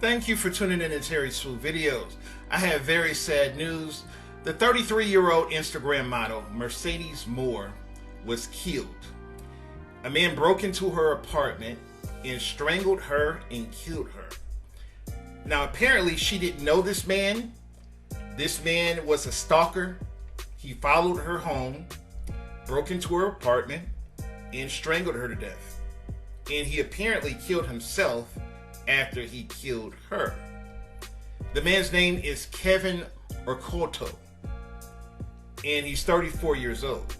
Thank you for tuning in to Terry Swoope videos. I have very sad news. The 33-year-old Instagram model, Mercedes Morr, was killed. A man broke into her apartment and strangled her and killed her. Now, apparently, she didn't know this man. This man was a stalker. He followed her home, broke into her apartment, and strangled her to death. And he apparently killed himself after he killed her. The man's name is Kevin Orkoto, and he's 34 years old.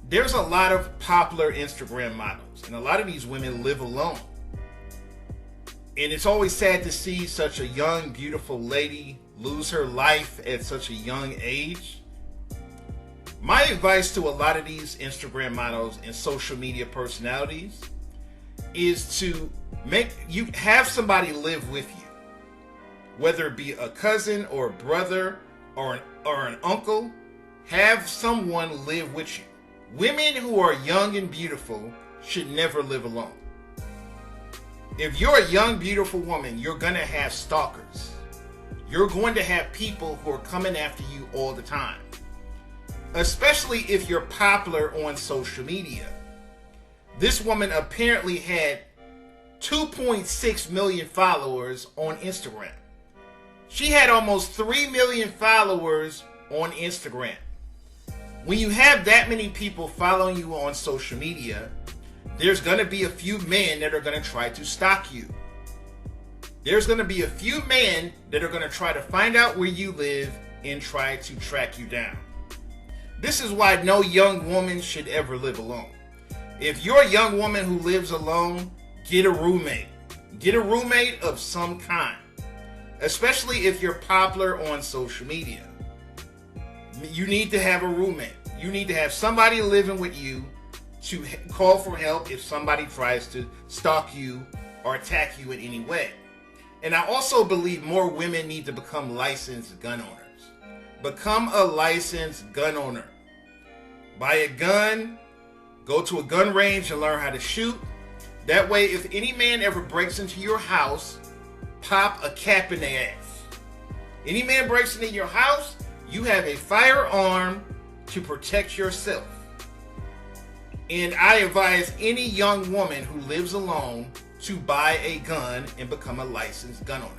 There's a lot of popular Instagram models, and a lot of these women live alone. And it's always sad to see such a young, beautiful lady lose her life at such a young age. My advice to a lot of these Instagram models and social media personalities is to have somebody live with you, whether it be a cousin or a brother or an uncle. Have someone live with you. Women who are young and beautiful should never live alone. If you're a young, beautiful woman, you're going to have stalkers. You're going to have people who are coming after you all the time, especially if you're popular on social media. This woman apparently had 2.6 million followers on Instagram. She had almost 3 million followers on Instagram. When you have that many people following you on social media, there's going to be a few men that are going to try to stalk you. There's going to be a few men that are going to try to find out where you live and try to track you down. This is why no young woman should ever live alone. If you're a young woman who lives alone, get a roommate. Get a roommate of some kind, especially if you're popular on social media. You need to have a roommate. You need to have somebody living with you to call for help if somebody tries to stalk you or attack you in any way. And I also believe more women need to become licensed gun owners. Become a licensed gun owner. Buy a gun, go to a gun range and learn how to shoot. That way, if any man ever breaks into your house, pop a cap in their ass. Any man breaks into your house, you have a firearm to protect yourself. And I advise any young woman who lives alone to buy a gun and become a licensed gun owner.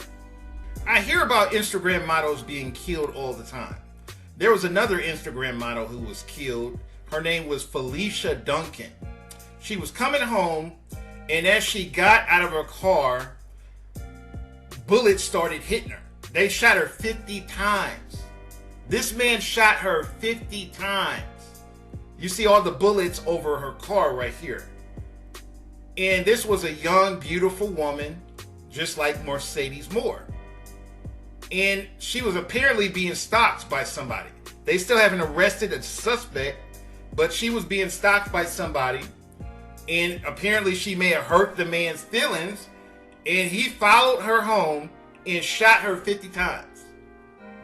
I hear about Instagram models being killed all the time. There was another Instagram model who was killed. Her name was Felicia Duncan. She was coming home, and as she got out of her car, bullets started hitting her. They shot her 50 times. This man shot her 50 times. You see all the bullets over her car right here. And this was a young, beautiful woman, just like Mercedes Morr. And she was apparently being stalked by somebody. They still haven't arrested a suspect, but she was being stalked by somebody. And apparently she may have hurt the man's feelings, and he followed her home and shot her 50 times.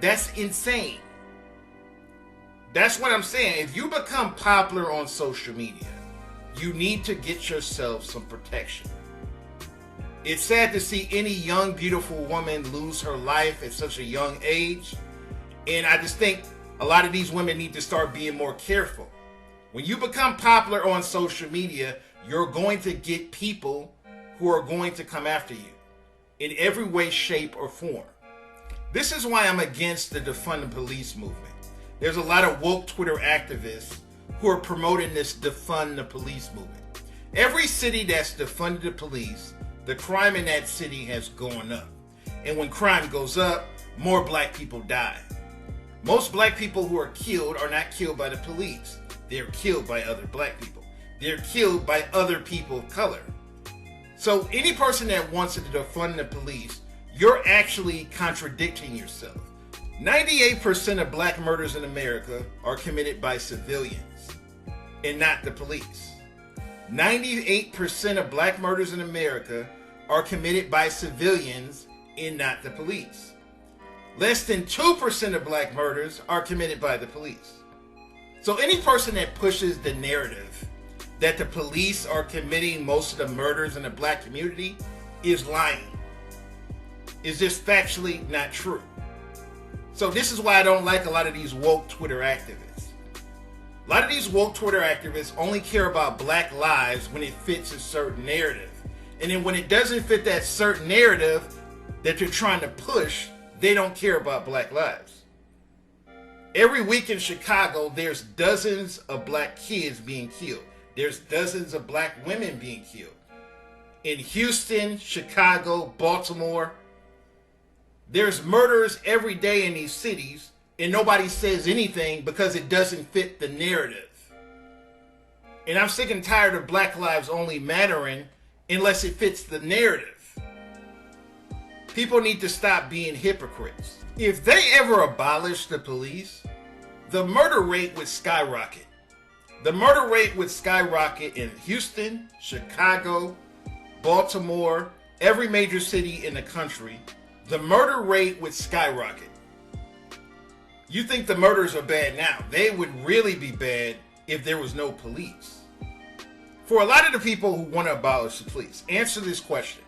That's insane. That's what I'm saying. If you become popular on social media, you need to get yourself some protection. It's sad to see any young, beautiful woman lose her life at such a young age. And I just think a lot of these women need to start being more careful. When you become popular on social media, you're going to get people who are going to come after you in every way, shape, or form. This is why I'm against the defund the police movement. There's a lot of woke Twitter activists who are promoting this defund the police movement. Every city that's defunded the police, the crime in that city has gone up. And when crime goes up, more black people die. Most black people who are killed are not killed by the police. They're killed by other black people. They're killed by other people of color. So any person that wants to defund the police, you're actually contradicting yourself. 98% of black murders in America are committed by civilians and not the police. 98% of black murders in America are committed by civilians and not the police. Less than 2% of black murders are committed by the police. So any person that pushes the narrative that the police are committing most of the murders in the black community is lying. is just factually not true. So this is why I don't like a lot of these woke Twitter activists. A lot of these woke Twitter activists only care about black lives when it fits a certain narrative. And then when it doesn't fit that certain narrative that they're trying to push, they don't care about black lives. Every week in Chicago, there's dozens of black kids being killed. There's dozens of black women being killed. In Houston, Chicago, Baltimore, there's murders every day in these cities, and nobody says anything because it doesn't fit the narrative. And I'm sick and tired of black lives only mattering unless it fits the narrative. People need to stop being hypocrites. If they ever abolish the police, the murder rate would skyrocket. The murder rate would skyrocket in Houston, Chicago, Baltimore, every major city in the country. The murder rate would skyrocket. You think the murders are bad now. They would really be bad if there was no police. For a lot of the people who want to abolish the police, answer this question.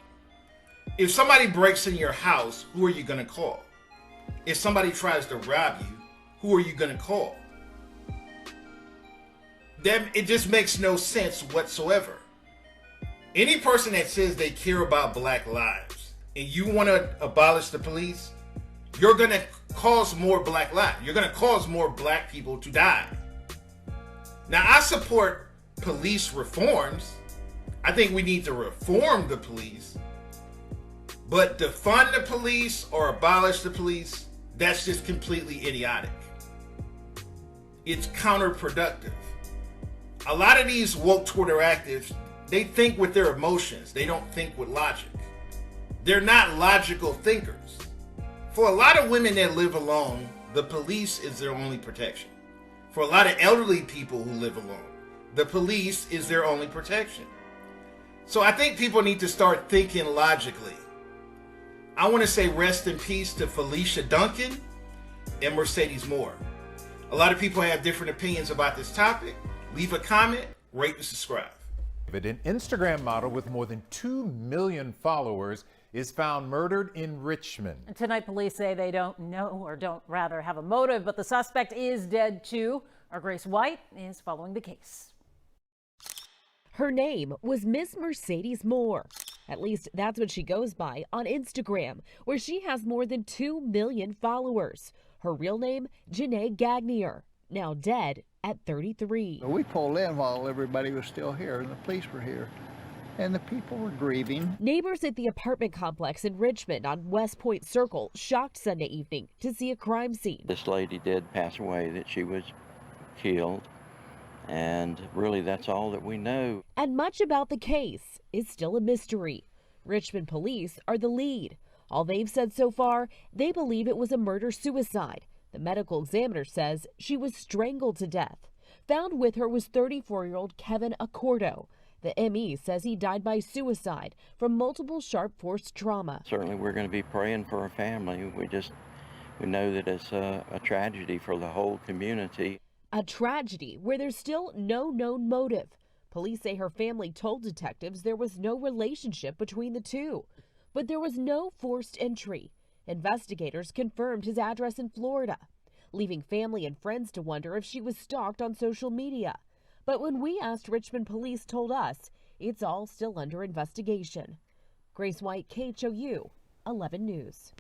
If somebody breaks in your house, who are you going to call? If somebody tries to rob you, who are you going to call? It just makes no sense whatsoever. Any person that says they care about black lives and you want to abolish the police, you're going to cause more black lives. You're going to cause more black people to die. Now, I support police reforms. I think we need to reform the police. But defund the police or abolish the police, that's just completely idiotic. It's counterproductive. A lot of these woke Twitter actives, they think with their emotions. They don't think with logic. They're not logical thinkers. For a lot of women that live alone, the police is their only protection. For a lot of elderly people who live alone, the police is their only protection. So I think people need to start thinking logically. I want to say rest in peace to Felicia Duncan and Mercedes Morr. A lot of people have different opinions about this topic. Leave a comment, rate and subscribe. An Instagram model with more than 2 million followers is found murdered in Richmond. Tonight, police say they don't know or don't rather have a motive, but the suspect is dead too. Our Grace White is following the case. Her name was Miss Mercedes Morr. At least that's what she goes by on Instagram, where she has more than 2 million followers. Her real name, Janae Gagnier, now dead at 33. We pulled in while everybody was still here and the police were here. And the people were grieving. Neighbors at the apartment complex in Richmond on West Point Circle shocked Sunday evening to see a crime scene. This lady did pass away, that she was killed, and really that's all that we know. And much about the case is still a mystery. Richmond police are the lead. All they've said so far, they believe it was a murder-suicide. The medical examiner says she was strangled to death. Found with her was 34-year-old Kevin Accordo. The ME says he died by suicide from multiple sharp force trauma. Certainly we're going to be praying for her family. We know that it's a tragedy for the whole community. A tragedy where there's still no known motive. Police say her family told detectives there was no relationship between the two, but there was no forced entry. Investigators confirmed his address in Florida, leaving family and friends to wonder if she was stalked on social media. But when we asked, Richmond police told us it's all still under investigation. Grace White, KHOU 11 News.